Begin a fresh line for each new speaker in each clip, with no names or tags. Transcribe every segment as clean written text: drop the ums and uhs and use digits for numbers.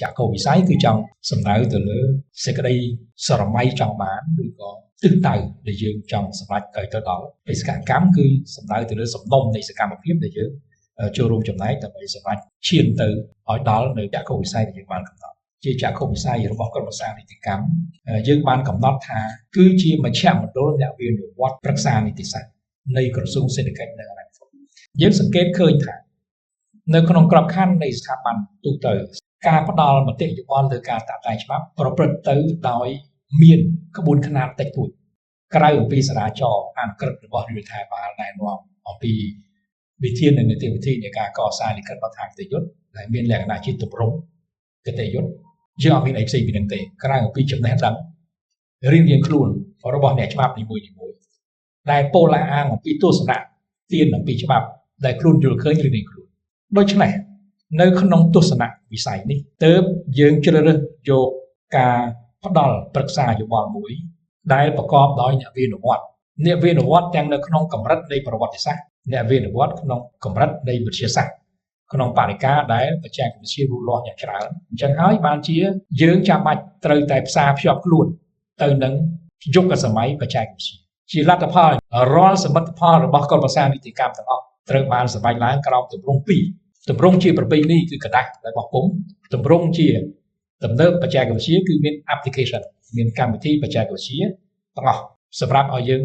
ចាក់កោវិស័យគឺចង់សំដៅទៅលើសេចក្តីស្រមៃចង់បានឬក៏ទិសដៅដែលយើងចង់សម្រេចទៅដល់បេសកកម្មគឺសំដៅទៅលើសំណុំនៃសកម្មភាពដែលយើងចូលរួមចំណែកដើម្បីសម្រេចឈានទៅឲ្យដល់នៅចាក់កោវិស័យដែលយើងបានកំណត់ជាចាក់កោវិស័យរបស់ក្រមប្រឹក្សានីតិកម្មយើងបានកំណត់ថាគឺជាមជ្ឈមណ្ឌលអ្នកវិនិយោគប្រឹក្សានីតិសាស្ត្រនៃក្រសួងសេដ្ឋកិច្ចនិងហិរញ្ញវត្ថុយើងសង្កេតឃើញថានៅក្នុងក្របខ័ណ្ឌនៃស្ថាប័នទូទៅការផ្ដល់មតិយោបល់លើការតាក់តែងច្បាប់ប្រព្រឹត្តទៅដោយមានក្បួនខ្នាតតិចតួចក្រៅអំពីសារាចរអនុក្រឹត្យរបស់រដ្ឋាភិបាលណែនាំអំពីវិធាននិងនីតិវិធីនៃការកសាងលិខិតបទដ្ឋានគតិយុត្តដែលមានលក្ខណៈជាទម្រង់គតិយុត្តយើងអត់មានអីផ្សេងពីនឹងទេក្រៅអំពីចំណេះដឹងរៀងខ្លួនរបស់អ្នកច្បាប់នីមួយៗដែលពោលអាងអំពីទស្សនៈទានអំពីច្បាប់ដែលខ្លួនយល់ឃើញរៀងខ្លួនដូច្នេះនៅក្នុងទស្សនៈវិស័យនេះទើបយើងជ្រើសរើសយកការផ្ដល់ប្រឹក្សាយោបល់មួយដែលប្រកបដោយអ្នកវិនិយោគទាំងនៅក្នុងកម្រិតនៃប្រវត្តិសាស្ត្រអ្នកវិនិយោគក្នុងកម្រិតនៃវិទ្យាសាស្ត្រក្នុងបរិការដែលបច្ចេកវិទ្យាលូតលាស់យ៉ាងច្រើនអញ្ចឹងហើយបានជាយើងចាំបាច់ត្រូវតែផ្សារភ្ជាប់ខ្លួនទៅនឹងយុគសម័យបច្ចេកវិទ្យាជាលទ្ធផលរាល់សមិទ្ធផលរបស់ក្រមប្រឹក្សានីតិកម្មទាំងអស់ត្រូវបានសម្រេចឡើងក្រោមទម្រង់ពីរទម្រង់ជាប្រពៃណីគឺกระดาษដែលបោះពុម្ពទម្រង់ជាទំនើបបច្ចេកវិទ្យាគឺមាន application មានកម្មវិធីបច្ចេកវិទ្យាទាំងអស់សម្រាប់ឲ្យយើង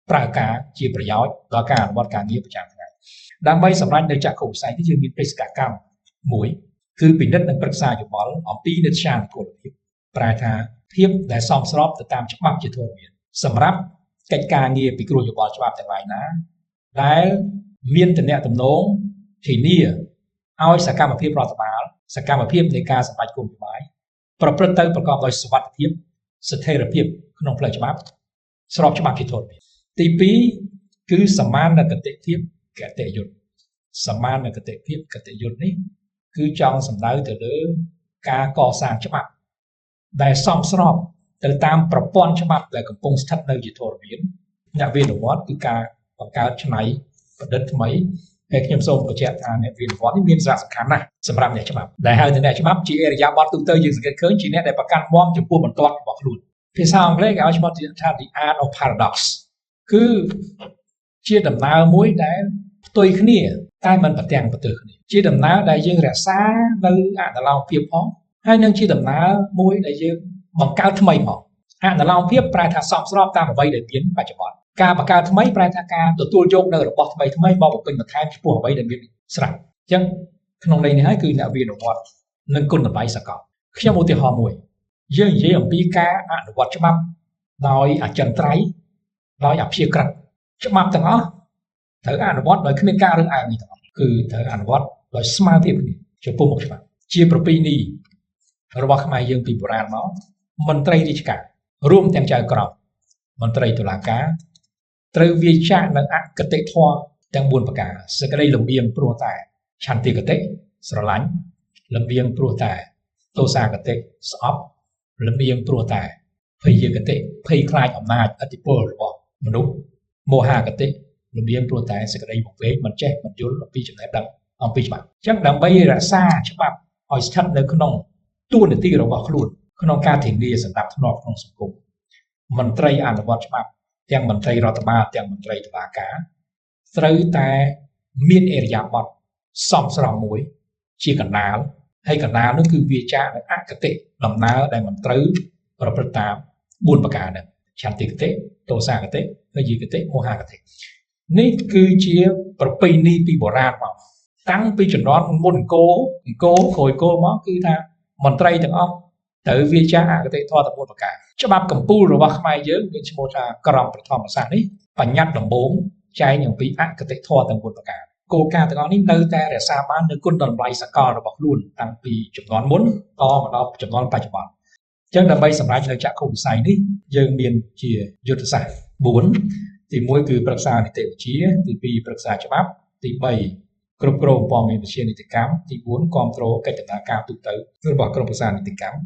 ប្រើការជាប្រយោជន៍ដល់ការអនុវត្តការងារប្រចាំថ្ងៃដើម្បីសម្រេចនៅចក្ខុវិស័យនេះយើងមានបេសកកម្មមួយគឺពិនិត្យនិងប្រឹក្សាយោបល់អំពីនិត្យានុកូលភាពប្រែថាភាពដែលសមស្របទៅតាមច្បាប់ជាធរមានសម្រាប់កិច្ចការងារពិគ្រោះយោបល់ច្បាប់ទាំងឡាយណាដែលមានទំនាក់ទំនងធានាឲ្យសកម្មភាពរដ្ឋបាលសកម្មភាពនៃការសម្រេចគោលនយោបាយប្រព្រឹត្តទៅប្រកបដោយសុវត្ថិភាពស្ថិរភាពក្នុងផ្លូវច្បាប់ស្របច្បាប់ជាធរមានទី2គឺសមានគតិភាពគតិយុត្តសមានគតិភាពគតិយុត្តនេះគឺចង់សំដៅទៅលើការកសាងច្បាប់ដែលសមស្របទៅតាមប្រព័ន្ធច្បាប់ដែលកំពុងស្ថិតនៅជាធរមានអ្នកវិនិយោគគឺការបង្កើតច្នៃប្រឌិតថ្មីហើយខ្ញុំសូមបញ្ជាក់ថាអ្នកវិនិយោគនេះមានសារៈសំខាន់ណាស់សម្រាប់អ្នកច្បាប់ដែលហៅថាអ្នកច្បាប់ជាអរិយាប័ត្រទូទៅយើងសង្កេតឃើញជាអ្នកដែលប្រកាន់មាំចំពោះបន្ទាត់របស់ខ្លួនភាសាអង់គ្លេសគេឲ្យឈ្មោះថា the art of paradox គឺជាដំណើរមួយដែលផ្ទុយគ្នាតែមិនប្រទាំងប្រទើគ្នាជាដំណើរដែលយើងរក្សានៅអនុលោមភាពផងហើយនឹងជាដំណើរមួយដែលយើងបង្កើតថ្មីផងអនុលោមភាពប្រែថាសមស្របតាមអ្វីដែលមានបច្ចុប្បន្នការបង្កើតថ្មីប្រែថាការទទួលយកនៅរបស់ថ្មីមកបំពេញបន្ថែមចំពោះអ្វីដែលមានស្រាប់អញ្ចឹងក្នុងន័យនេះហើយគឺអ្នកវិនិយោគនឹងគុណតម្លៃសកលខ្ញុំឧទាហរណ៍មួយយើងនិយាយអំពីការអនុវត្តច្បាប់ដោយអចិន្ត្រៃយ៍ដោយអព្យាក្រឹតច្បាប់ទាំងអស់ត្រូវអនុវត្តដោយគ្មានការរើសអើងនេះទាំងអស់គឺត្រូវអនុវត្តដោយស្មើភាពគ្នាចំពោះមុខច្បាប់ជាប្រពៃណីរបស់ខ្មែរយើងពីបុរាណមកមន្ត្រីរាជការរួមទាំងចៅក្រមមន្ត្រីតុលាការត្រូវវាចាក់នៅអគតិធម៌ទាំង4ប្រការសេចក្តីលំអៀងព្រោះតែឆន្ទិគតិស្រឡាញ់លំអៀងព្រោះតែទោសាគតិស្អប់លំអៀងព្រោះតែភ័យគតិភ័យខ្លាចអំណាចឥទ្ធិពលរបស់មនុស្សមោហគតិលំអៀងព្រោះតែសេចក្តីវង្វេងមិនចេះមិនយល់អំពីចំណេះដឹងអំពីច្បាប់អញ្ចឹងដើម្បីរក្សាច្បាប់ឲ្យស្ថិតនៅក្នុងទួលនីតិរបស់ខ្លួនក្នុងការធានាសណ្ដាប់ធ្នាប់ក្នុងសង្គមមន្ត្រីអនុវត្តច្បាប់ទាំងមន្ត្រីរដ្ឋបាលទាំងមន្ត្រីតុលាការត្រូវតែមានអរិយាប័ត្រសមស្របមួយជាកណ្ដាលហើយកណ្ដាលនោះគឺវាចានៅអគតិដំណើរដែលមិនត្រូវប្រព្រឹត្តតាម4ប្រការហ្នឹងឆន្ទិគតិទោសាគតិភ័យគតិមោហគតិនេះគឺជាប្រពៃណីពីបុរាណមកតាំងពីជំនាន់មុនអង្គរក្រោយអង្គរមកគឺថាមន្ត្រីទាំងអស់ត្រូវវាចាអគតិធម៌ទាំង4ប្រការច្បាប់កម្ពុជារបស់ខ្មែរយើងមានឈ្មោះថាក្រមប្រធមសាស្ត្រនេះបញ្ញត្តិដំបូងចែងអំពីអគតិធម៌ទាំង4ប្រការគោលការណ៍ទាំងអស់នេះនៅតែរក្សាបាននូវគុណតម្លៃសកលរបស់ខ្លួនតាំងពីជំនាន់មុនតមកដល់ជំនាន់បច្ចុប្បន្នអញ្ចឹងដើម្បីសម្រេចនៅចក្ខុវិស័យនេះយើងមានជាយុទ្ធសាស្ត្រ4ទី1គឺប្រឹក្សានីតិវិទ្យាទី2ប្រឹក្សាច្បាប់ទី3គ្រប់គ្រងព័ត៌មានវិទ្យានីតិកម្មទី4គ្រប់គ្រងកិច្ចដំណើរការទូទៅរបស់ក្រមប្រឹក្សានីតិកម្ម